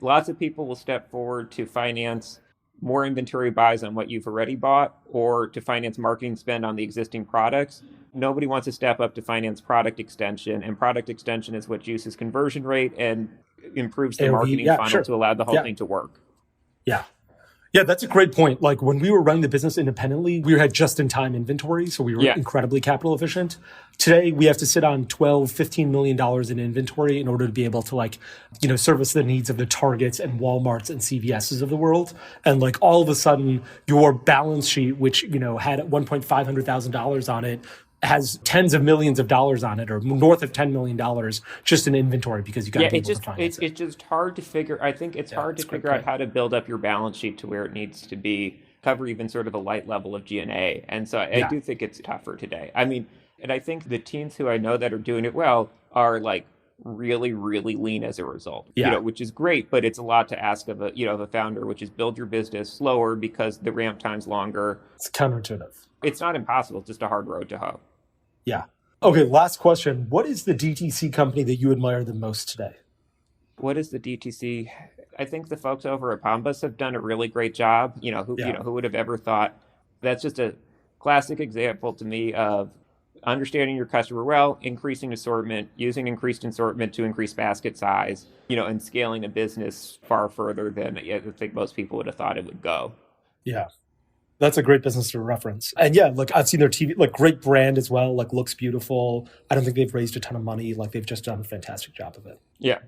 lots of people will step forward to finance more inventory buys on what you've already bought or to finance marketing spend on the existing products. Nobody wants to step up to finance product extension, and product extension is what juices conversion rate and improves the marketing funnel to allow the whole thing to work. Yeah, that's a great point. Like when we were running the business independently, we had just-in-time inventory, so we were incredibly capital efficient. Today, we have to sit on $12-15 million in inventory in order to be able to service the needs of the Targets and Walmarts and CVSs of the world. And all of a sudden, your balance sheet, which had $1,500,000 on it, has tens of millions of dollars on it, or north of $10 million just in inventory because you got to be able to finance it. It's just hard to figure. I think it's hard to figure out how to build up your balance sheet to where it needs to be, cover even sort of a light level of G&A. And so I do think it's tougher today. And I think the teams who I know that are doing it well are really, really lean as a result, which is great, but it's a lot to ask of a founder, which is build your business slower because the ramp time's longer. It's counterintuitive. It's not impossible. It's just a hard road to hoe. Yeah. Okay, last question. What is the DTC company that you admire the most today? What is the DTC? I think the folks over at Bombas have done a really great job. Who would have ever thought? That's just a classic example to me of understanding your customer well, increasing assortment, using increased assortment to increase basket size, and scaling a business far further than I think most people would have thought it would go. Yeah. That's a great business to reference. And I've seen their TV, great brand as well, looks beautiful. I don't think they've raised a ton of money. They've just done a fantastic job of it. Yeah.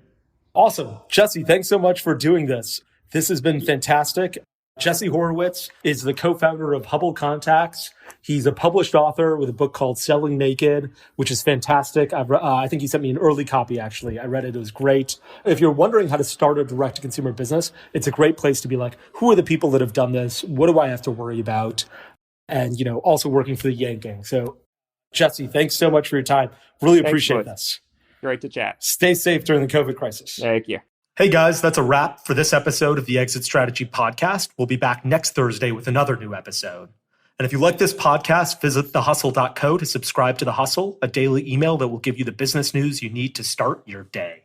Awesome. Jesse, thanks so much for doing this. This has been fantastic. Jesse Horwitz is the co-founder of Hubble Contacts. He's a published author with a book called Selling Naked, which is fantastic. I think he sent me an early copy, actually. I read it. It was great. If you're wondering how to start a direct-to-consumer business, it's a great place to be who are the people that have done this? What do I have to worry about? And, also working for the Yang Gang. So, Jesse, thanks so much for your time. Really appreciate this. Great to chat. Stay safe during the COVID crisis. Thank you. Hey guys, that's a wrap for this episode of the Exit Strategy Podcast. We'll be back next Thursday with another new episode. And if you like this podcast, visit thehustle.co to subscribe to The Hustle, a daily email that will give you the business news you need to start your day.